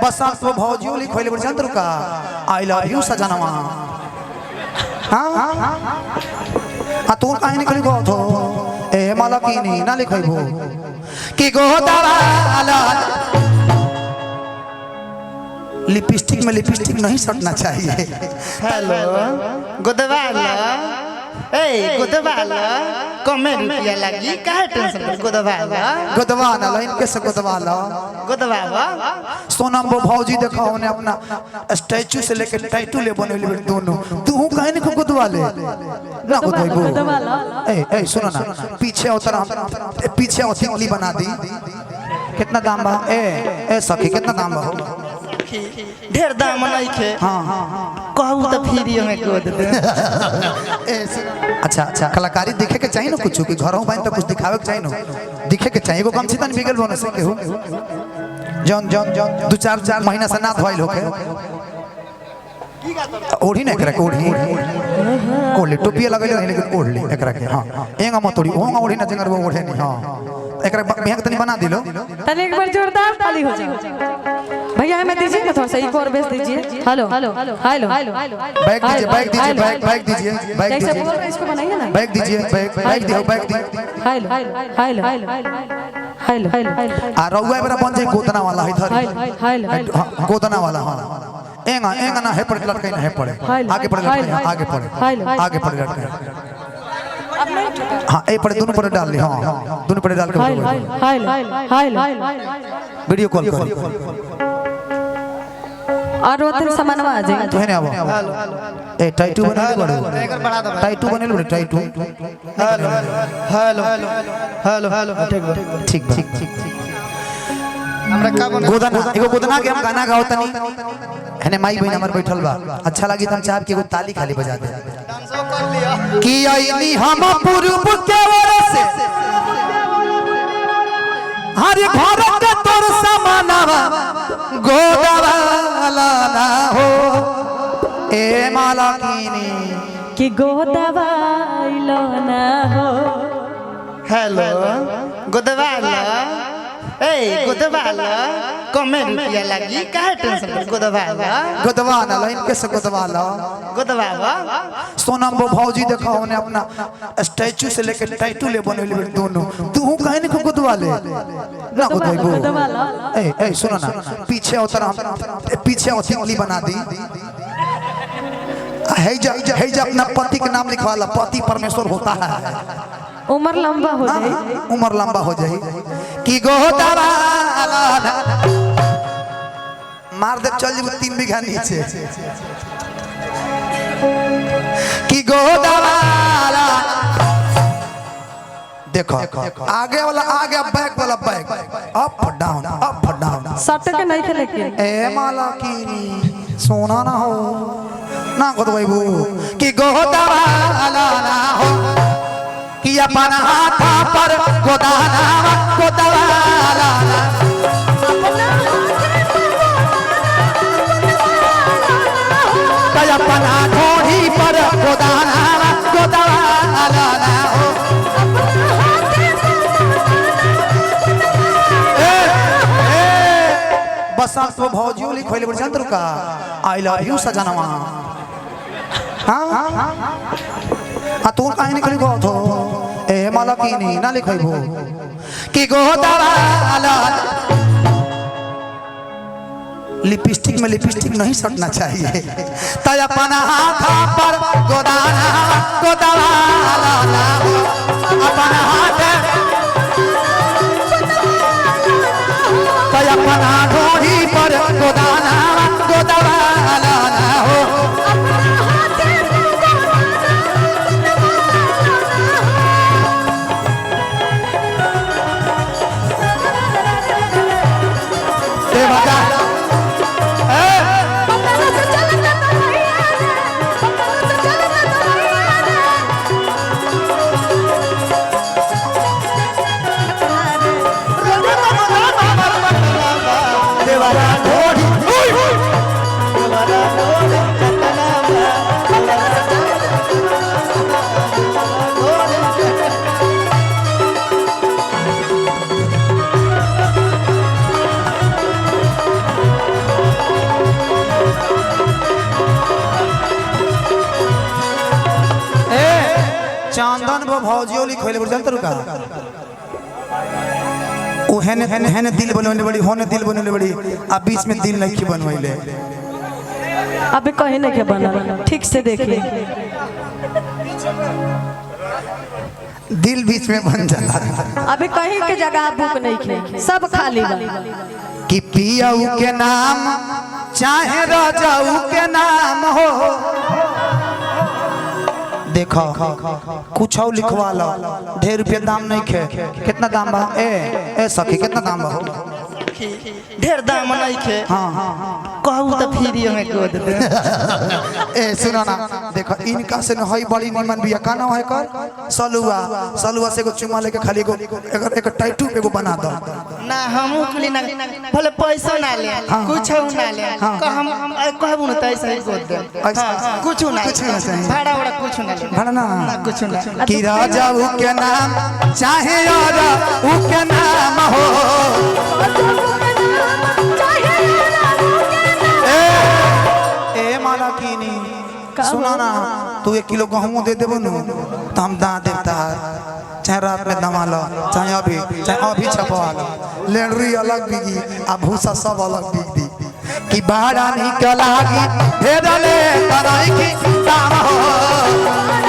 बसंत वो भौजियो लिखोले बड़ चंद्र का आई लव यू सजनवा। हां आ तू काहे निकली गो थो ए माला की नहीं ना लिखइबो कि गोदावाला लिपस्टिक में लिपस्टिक नहीं सटना चाहिए। हेलो गोदवाला ए गोदवाला कमे रुपया लगी काहे टेंशन गोदवाला गोदवाना लाइन कैसे गोदवाला गोदवावा सोनम वो भौजी देखो ने अपना स्टैचू से लेके टैटू ले बनेले दोनों तू काहे ने गोदवाले ना गोदवाला ए सुनो ना पीछे उतर हम पीछे उतली बना दी कितना दाम बा ए सखी कितना दाम बा ढेर दाम नहीं खे। हां कहू तो फ्री में गोद दे। अच्छा कलाकारी दिखे के चाहिए ना कुछ कि घरों बाइन तो कुछ दिखावे के चाहिए ना दिखे के चाहिए एगो कम से कम बिगल बोनस के हो जन दो चार महीना से ना धोइल होके ओढ़ी ना एकरा ओढ़ी ओढ़ी टोपिया लगले रही लेकिन ओढ़ ले एकरा के हां एंगा मत ओढ़ी होंगा ओढ़ी ना जंगर वो ओढ़े नहीं हां एकरा बिहाक तनी बना दिलो तने एक बार जोरदार ताली हो जाए भैया हमें दीजिए ना थोड़ा सा एक और बेस दीजिए। हेलो बैग दीजिए बैग दीजिए कैसे बोल रहे इसको बनाइए ना बैग दीजिए बैग दियो बैग दी हेलो आ रउआ बरा बन जाए गोदना वाला है इधर गोदना वाला हां एंगा ना है पर लटके ना है पड़े आगे पड़े लटके हां ए पड़े दोनों पर डाल ले हां दोनों पर डाल के वीडियो कॉल कर और वतन सामानवा आ जाए तो है ना अब ए टाइटू बना ले बड़ो एकर बढ़ा दो टाइटू बने ले टाइटू हेलो ठीक हमरा का बने गोदना एगो गोदना के हम गाना गाओ तनी हने माई बहन हमर बैठल बा अच्छा लगी त हम चाह के एगो ताली खाली बजा दे डांसो कर लिया कि आईनी हम पूर्व के ओर से हर घर के तोर समानवा गोदवाला ना हो ए माला कीनी कि गोदवाइलो ना हो। हेलो गोदवाला ए गोदवाला कमे रुपया लगी काहे टेंशन गोदवाला गोदवाना लाइन कैसे गोदवाला गोदवावा सोनम वो भौजी देखो ने अपना स्टैचू से लेके टैटू ले बनेले दोनों तू काहे ने गोदवाले ना गोदवाला ए सुनो ना पीछे उतर हम पीछे उतली बना दी है जा अपना पति के नाम लिखवाला पति परमेश्वर होता है उम्र लंबा हो जाए उम्र लंबा हो जाए कि गोदवाला मार दे चल जब 3 बीघा नीचे कि गोदवाला देखो आगे वाला आगे बैक वाला बैक अप डाउन सट के नहीं खेले के ए माला की सोना ना हो ना गोदवाइबू कि गोदवाला ना हो कि अपन हाथ पर गोदाना गोदवाला अपन ढोढ़ी पर गोदाना गोदवाला ना हो बसंत वो भौजियो लिखोले बड़ चंद्र का आई लव यू सजनवा। हां आ तू काहे निकली गो थो ए माला की नहीं ना लिखइबो कि गोदवाला लिपस्टिक में लिपस्टिक नहीं सटना चाहिए त अपन हाथ पर गोदाना गोदवाला ना हो अपन हाथ त अपन ढोढ़ी पर गोदाना गोदवाला ना हो चंदन वो भौजियो लिखोले बुझल तरू का ओ हेने हेने दिल बनवले बड़ी होने दिल बनवले बड़ी आ बीच में दिल नहीं बनवले अबे कहीं नहीं के बना ठीक से देखिए दिल बीच में बन जाला अबे कहीं के जगह बुक नहीं खे सब खाली बा कि पियाऊ के नाम चाहे राजाऊ के नाम हो देखो कुछ लिखवा लो ढेर रुपया दाम नहीं खे कितना दाम बा ए सखी कितना दाम बा ढेर दाम नहीं खे हाँ कहू तो फ्री में को दे ए सुनो ना देखो इनका से न हई बड़ी निमन बिया का ना है कर सलुआ सलुआ से को चुमा लेके खाली को एक टैटू एगो बना दो ना हमू कुली ना भले पैसा ना ले कुछ ना ले हम कहबू न त ऐसा ही को दे कुछ ना भाड़ा वाला कुछ ना ले भाड़ा ना कुछ ना कि राजाऊ के नाम चाहे राजाऊ के नाम हो ए माला कीनी सुना ना तू 1 किलो गहूं दे देबो न तो हम दा देता चाहे रात में दमा लो चाहे अभी छपवा लो लेनरी अलग बिगी आ भूसा सब अलग बिगी कि बाड़ा निकलागी भेदले तराई की दाम हो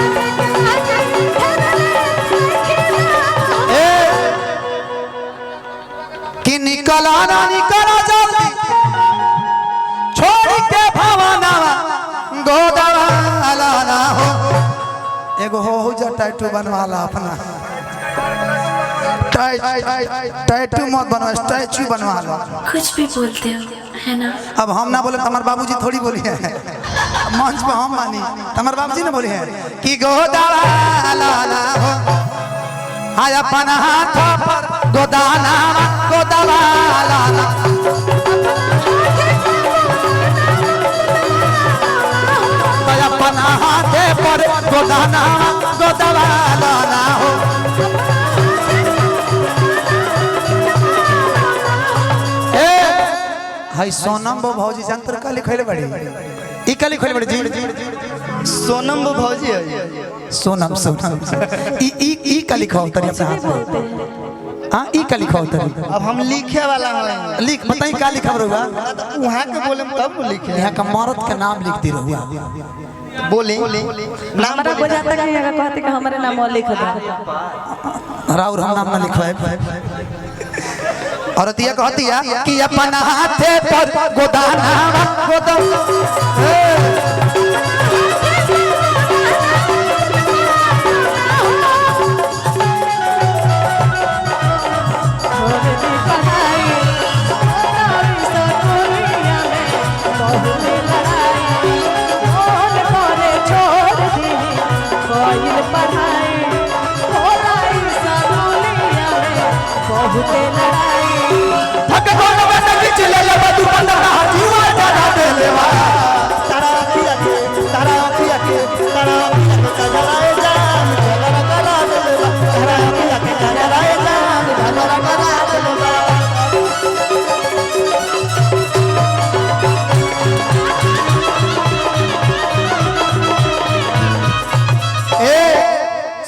कि निकला ना निकला जल्दी छोड़ के भवना गोदवा ना हो एगो हो जा टैटू बनवाला अपना टैटू मत बनवा स्टैचू बनवा लो कुछ भी बोलते हो है ना। अब हम ना बोले हमारे बाबूजी थोड़ी बोली है मंच पे हम मानी हमारे बाबूजी ना बोली है कि गोदवा ना हो आय अपन हाथ पर गोदाना गोदवा ना अपन हाथे पर गोदाना गोदवा ना हो हाय सोनम बो भौजी जंतर का लिखले बड़ी ई का लिखले बड़ी जी सोनम भौजी है सोनम ई का लिखो तरी से हाथ हां ई का लिखो तरी अब हम लिखे वाला है लिख बताई का लिखब रहुआ वहां के बोले तब लिखे यहां का मर्द के नाम लिखती रहुआ बोले नाम हमारा बुझाता कि अगर कहते कि हमारे नाम लिख दो राउर हम नाम ना लिखवाए और दिया कहती है कि अपन हाथे पर गोदाना गोदम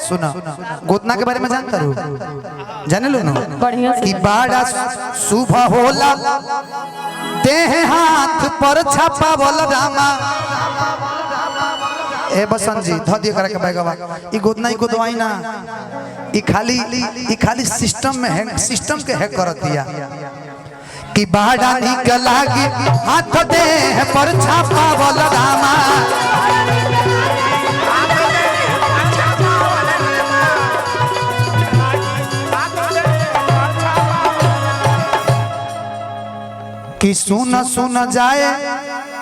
सुना गोतना के बारे में जानता रू जाने लो ना बढ़िया से कि बाड़ा सुबह होला देह हाथ पर छापा बोल रामा ए बसंत जी ध दिए करे के बैगवा ई गोतना ई गोदवाई ना ई खाली सिस्टम में है सिस्टम के हैक करतिया कि बाड़ा निकलागी हाथ देह पर छापा बोल रामा कि सुन सुन जाए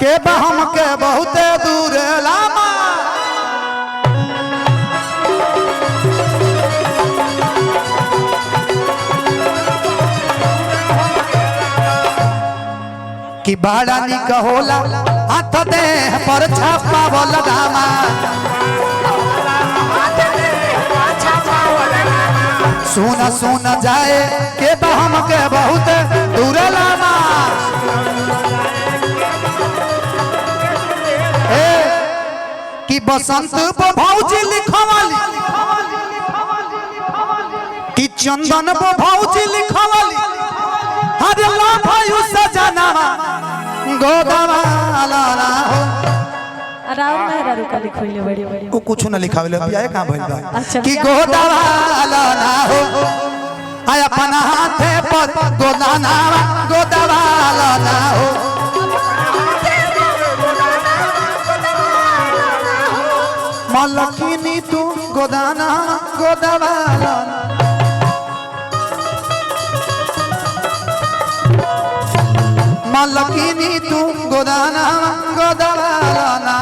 के हम के बहुत दूर लामा कि बाड़ा निक होला हाथ दे पर छापा बोल रामा सुन सुन जाए के हम के बहुत दूर लामा कि बसंत भौजी लिखवाली चंदन बो भौजी लिखवाली हरे ला भाई सजनावा गोदवाला ना हो राउर मेहरा रुका लिखोइले बड़ी बड़ी वो कुछ ना लिखावेले बिया कहां भइल बा अच्छा। कि गोदवाला ना हो आय अपना हाथे पर गोदाना गोदवाला ना हो मलकिनी तू गोदाना गोदवाला मलकिनी तू गोदाना गोदवाला ना